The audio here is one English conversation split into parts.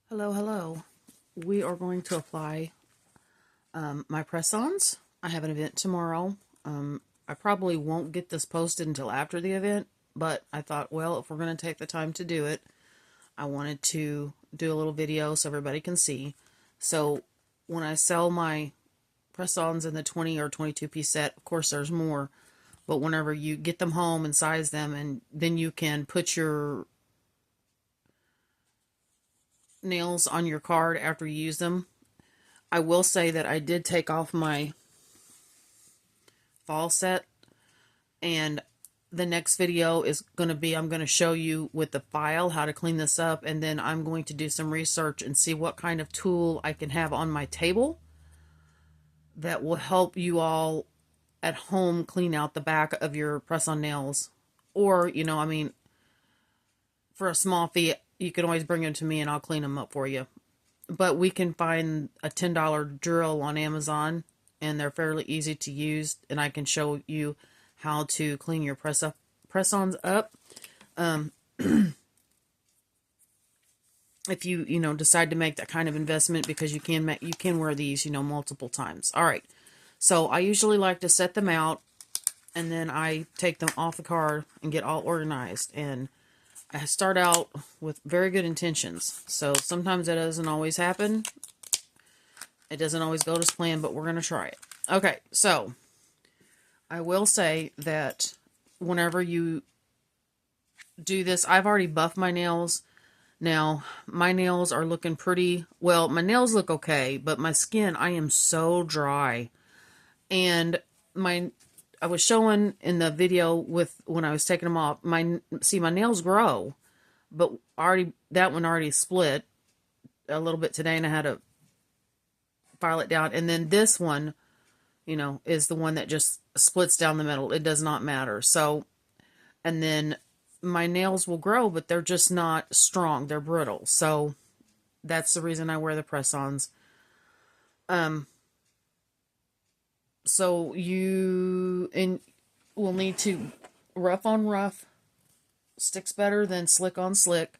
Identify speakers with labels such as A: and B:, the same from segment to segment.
A: Hello, hello. We are going to apply my press-ons. I have an event tomorrow. I probably won't get this posted until after the event, but I thought, well, if we're going to take the time to do it, I wanted to do a little video so everybody can see. So when I sell my press-ons in the 20 or 22 piece set, of course there's more, but whenever you get them home and size them, and then you can put your nails on your card after you use them. I will say that I did take off my fall set, and the next video is going to be, I'm going to show you with the file how to clean this up, and then I'm going to do some research and see what kind of tool I can have on my table that will help you all at home clean out the back of your press-on nails. Or, I mean, for a small fee, you can always bring them to me and I'll clean them up for you. But we can find a $10 drill on Amazon, and they're fairly easy to use, and I can show you how to clean your press-ons up. If you decide to make that kind of investment, because you can wear these multiple times. All right, so I usually like to set them out, and then I take them off the card and get all organized. And I start out with very good intentions. So sometimes that doesn't always happen. It doesn't always go to plan, but we're going to try it. Okay, so I will say that whenever you do this, I've already buffed my nails. Now, my nails are looking pretty, well, my nails look okay, but my skin, I am so dry. And I was showing in the video when I was taking them off, my nails grow, but that one already split a little bit today, and I had to file it down. And then this one, is the one that just splits down the middle. It does not matter. So, and then my nails will grow, but they're just not strong. They're brittle. So that's the reason I wear the press-ons. So you will need to rough on rough. Sticks better than slick on slick.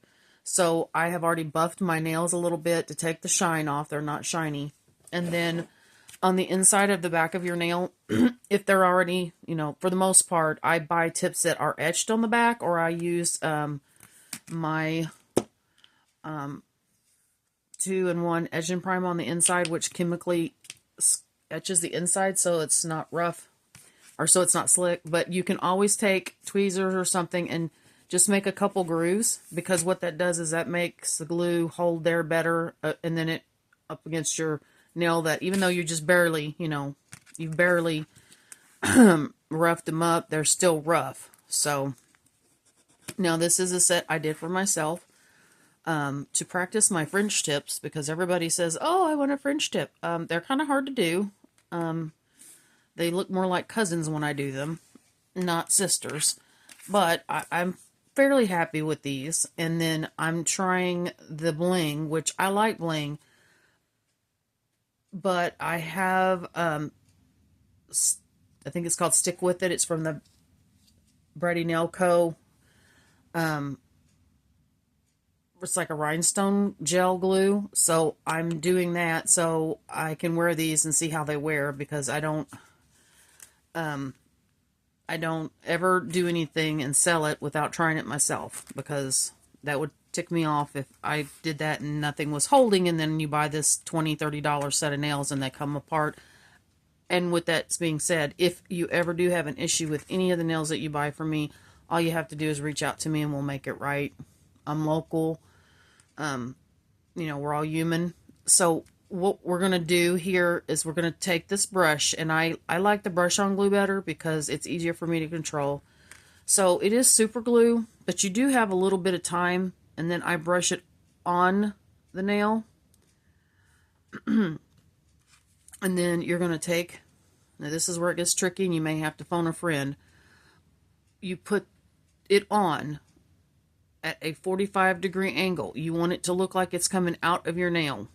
A: So I have already buffed my nails a little bit to take the shine off. They're not shiny. And then on the inside of the back of your nail, if they're already, for the most part, I buy tips that are etched on the back, or I use my 2-in-1 Edge and Prime on the inside, which chemically etches the inside so it's not rough, or so it's not slick. But you can always take tweezers or something and just make a couple grooves, because what that does is that makes the glue hold there better, and then it up against your nail, that even though you just barely, you've barely roughed them up, they're still rough. So now this is a set I did for myself to practice my French tips, because everybody says, oh, I want a French tip. They're kind of hard to do. They look more like cousins when I do them, not sisters. But I'm fairly happy with these. And then I'm trying the bling, which I like bling. But I have, I think it's called Stick With It. It's from the Brady Nail Co. It's like a rhinestone gel glue. So I'm doing that so I can wear these and see how they wear, because I don't ever do anything and sell it without trying it myself, because that would tick me off if I did that and nothing was holding, and then you buy this $20, $30 set of nails and they come apart. And with that being said, if you ever do have an issue with any of the nails that you buy from me, all you have to do is reach out to me and we'll make it right. I'm local. We're all human. So what we're going to do here is we're going to take this brush, and I like the brush on glue better because it's easier for me to control. So it is super glue, but you do have a little bit of time, and then I brush it on the nail. And then you're going to take, now this is where it gets tricky and you may have to phone a friend. You put it on at a 45-degree angle. You want it to look like it's coming out of your nail.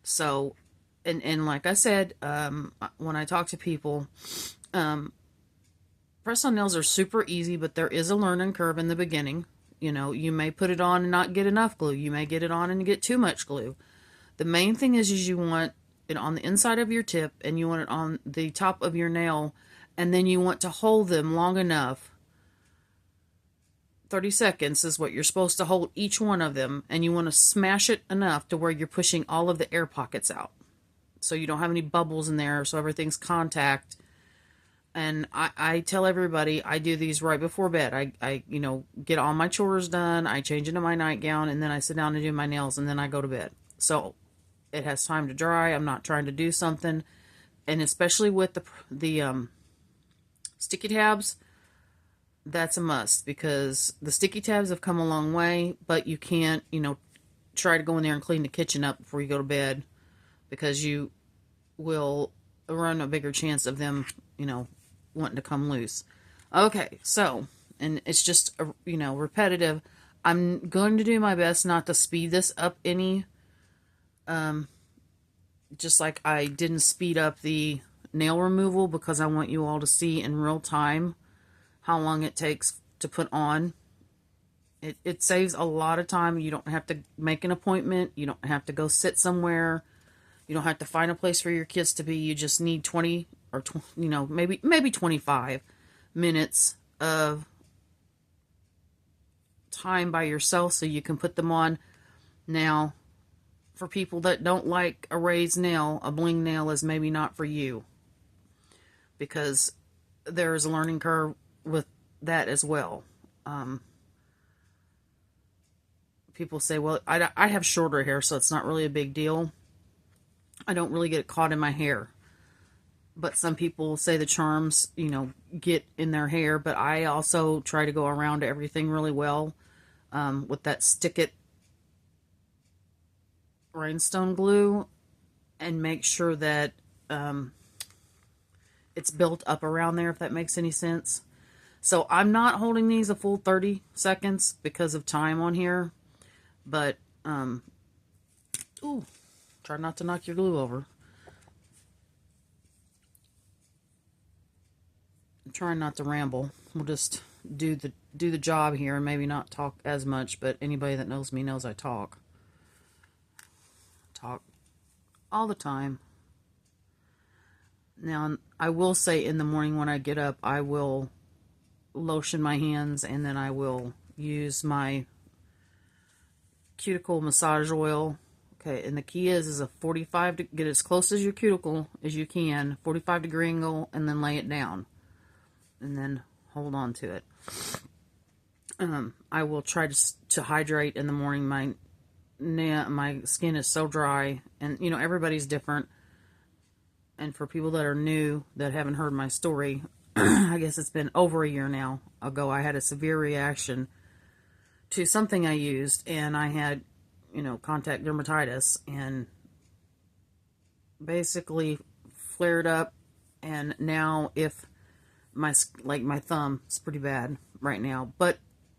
A: So, and like I said, when I talk to people, press-on nails are super easy, but there is a learning curve in the beginning. You know, you may put it on and not get enough glue. You may get it on and get too much glue. The main thing is you want it on the inside of your tip, and you want it on the top of your nail, and then you want to hold them long enough. 30 seconds is what you're supposed to hold each one of them, and you want to smash it enough to where you're pushing all of the air pockets out. So you don't have any bubbles in there, so everything's contact. And I tell everybody I do these right before bed. I you know, get all my chores done, I change into my nightgown, and then I sit down and do my nails, and then I go to bed. So it has time to dry. I'm not trying to do something. And especially with the sticky tabs, that's a must, because the sticky tabs have come a long way, but you can't, you know, try to go in there and clean the kitchen up before you go to bed, because you will run a bigger chance of them, you know, wanting to come loose. Okay, so, and it's just, you know, repetitive. I'm going to do my best not to speed this up any, just like I didn't speed up the nail removal, because I want you all to see in real time how long it takes to put on. It saves a lot of time. You don't have to make an appointment. You don't have to go sit somewhere. You don't have to find a place for your kids to be. You just need 20 or, you know, maybe 25 minutes of time by yourself so you can put them on. Now, for people that don't like a raised nail, a bling nail is maybe not for you, because there is a learning curve with that as well. People say, well, I have shorter hair, so it's not really a big deal. I don't really get it caught in my hair. But some people say the charms, you know, get in their hair. But I also try to go around everything really well with that Stick-It rhinestone glue, and make sure that it's built up around there, if that makes any sense. So I'm not holding these a full 30 seconds because of time on here. But, ooh, try not to knock your glue over. I'm trying not to ramble. We'll just do the job here and maybe not talk as much, but anybody that knows me knows I talk. Talk all the time. Now, I will say in the morning when I get up, I will lotion my hands, and then I will use my cuticle massage oil. Okay, and the key is a 45 to get as close as your cuticle as you can, 45-degree angle, and then lay it down, and then hold on to it. I will try to hydrate in the morning. My skin is so dry, and you know, everybody's different. And for people that are new that haven't heard my story, I guess it's been over a year now ago, I had a severe reaction to something I used, and I had, you know, contact dermatitis, and basically flared up. And now, if my thumb is pretty bad right now, but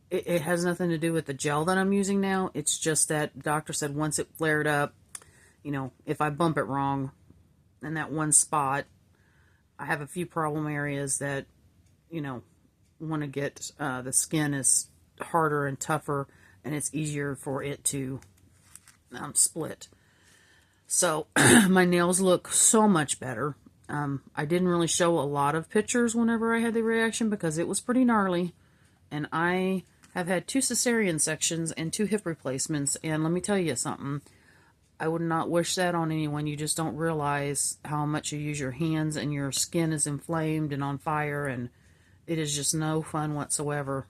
A: it has nothing to do with the gel that I'm using now. It's just that the doctor said once it flared up, you know, if I bump it wrong in that one spot, I have a few problem areas that, you know, want to get, the skin is harder and tougher, and it's easier for it to split. So my nails look so much better. I didn't really show a lot of pictures whenever I had the reaction, because it was pretty gnarly, and I have had 2 cesarean sections and 2 hip replacements, and let me tell you something. I would not wish that on anyone. You just don't realize how much you use your hands, and your skin is inflamed and on fire, and it is just no fun whatsoever.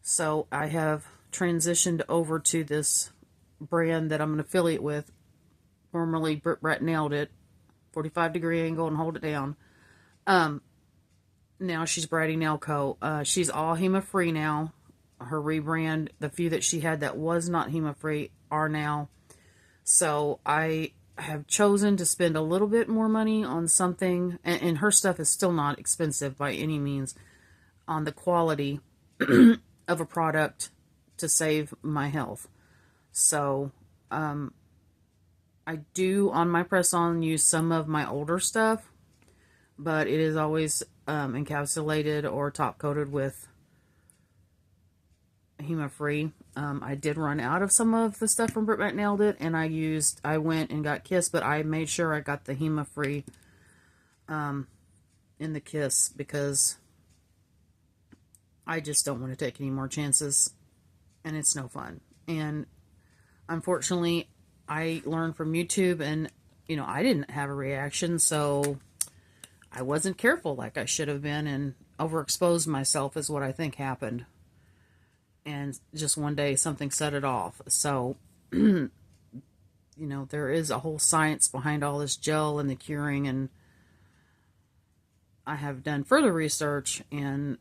A: So I have transitioned over to this brand that I'm an affiliate with. Formerly, Britt Brett nailed it. 45-degree angle and hold it down. Now she's Bratty Nail Co. She's all HEMA-free now. Her rebrand, the few that she had that was not HEMA-free are now. So I have chosen to spend a little bit more money on something, and her stuff is still not expensive by any means, on the quality of a product to save my health. So I do, on my press-on, use some of my older stuff, but it is always encapsulated or top-coated with HEMA free. I did run out of some of the stuff from Brit Mac Nailed It, and I went and got Kiss, but I made sure I got the HEMA free in the Kiss because I just don't want to take any more chances, and it's no fun. And unfortunately, I learned from YouTube, and I didn't have a reaction, so I wasn't careful like I should have been, and overexposed myself is what I think happened. And just one day something set it off. So, there is a whole science behind all this gel and the curing, and I have done further research, and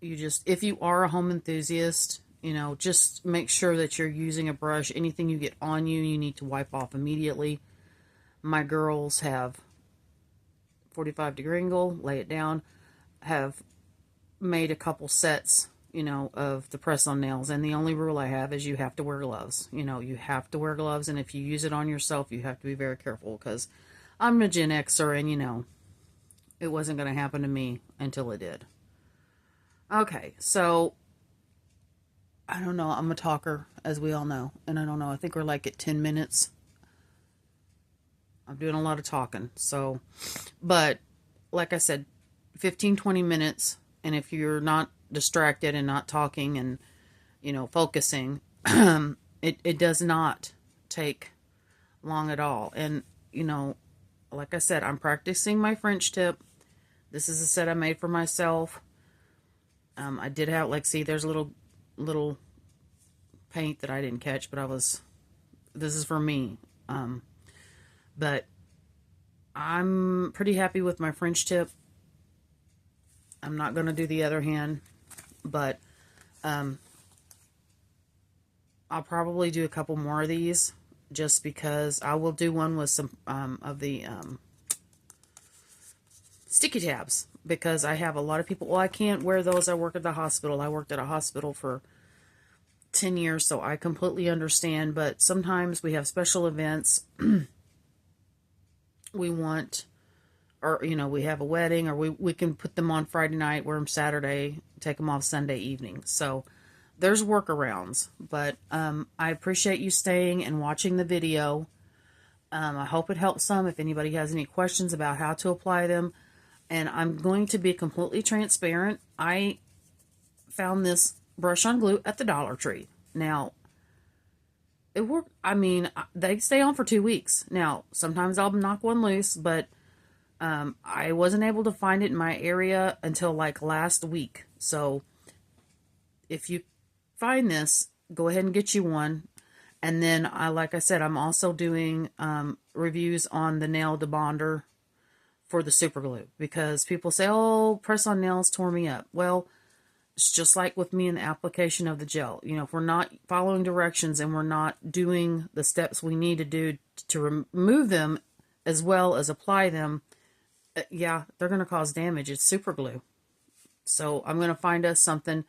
A: if you are a home enthusiast, just make sure that you're using a brush. Anything you get on you, you need to wipe off immediately. My girls have 45-degree angle, lay it down, have made a couple sets, of the press-on nails, and the only rule I have is you have to wear gloves. You have to wear gloves, and if you use it on yourself, you have to be very careful, because I'm a Gen Xer, and it wasn't going to happen to me until it did. Okay, so I don't know. I'm a talker, as we all know, and I don't know. I think we're like at 10 minutes. I'm doing a lot of talking, so, but like I said, 15-20 minutes, and if you're not distracted and not talking and focusing, it does not take long at all. And like I said, I'm practicing my French tip. This is a set I made for myself. I did have, see, there's a little paint that I didn't catch, but this is for me. But I'm pretty happy with my French tip. I'm not going to do the other hand, but I'll probably do a couple more of these, just because I will do one with some of the sticky tabs, because I have a lot of people, well, I can't wear those. I work at the hospital. I worked at a hospital for 10 years, so I completely understand, but sometimes we have special events. We want, or we have a wedding, or we can put them on Friday night, wear them Saturday, take them off Sunday evening. So there's workarounds, but I appreciate you staying and watching the video. I hope it helps some. If anybody has any questions about how to apply them, and I'm going to be completely transparent, I found this brush on glue at the Dollar Tree. Now, it worked. I mean, they stay on for 2 weeks. Now, sometimes I'll knock one loose, but I wasn't able to find it in my area until like last week. So if you find this, go ahead and get you one. And then, like I said, I'm also doing reviews on the nail debonder for the super glue, because people say, oh, press-on nails tore me up. Well, it's just like with me in the application of the gel. If we're not following directions and we're not doing the steps we need to do to remove them as well as apply them, yeah, they're going to cause damage. It's super glue. So I'm going to find us something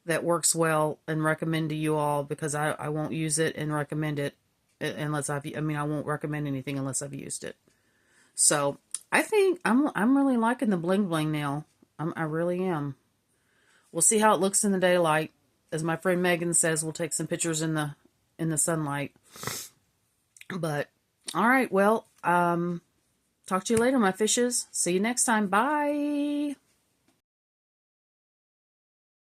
A: that works well and recommend to you all, because I won't use it and recommend it unless I won't recommend anything unless I've used it. So I think I'm really liking the bling bling nail. I really am. We'll see how it looks in the daylight. As my friend Megan says, we'll take some pictures in the sunlight. But all right, well, talk to you later, my fishes. See you next time. Bye.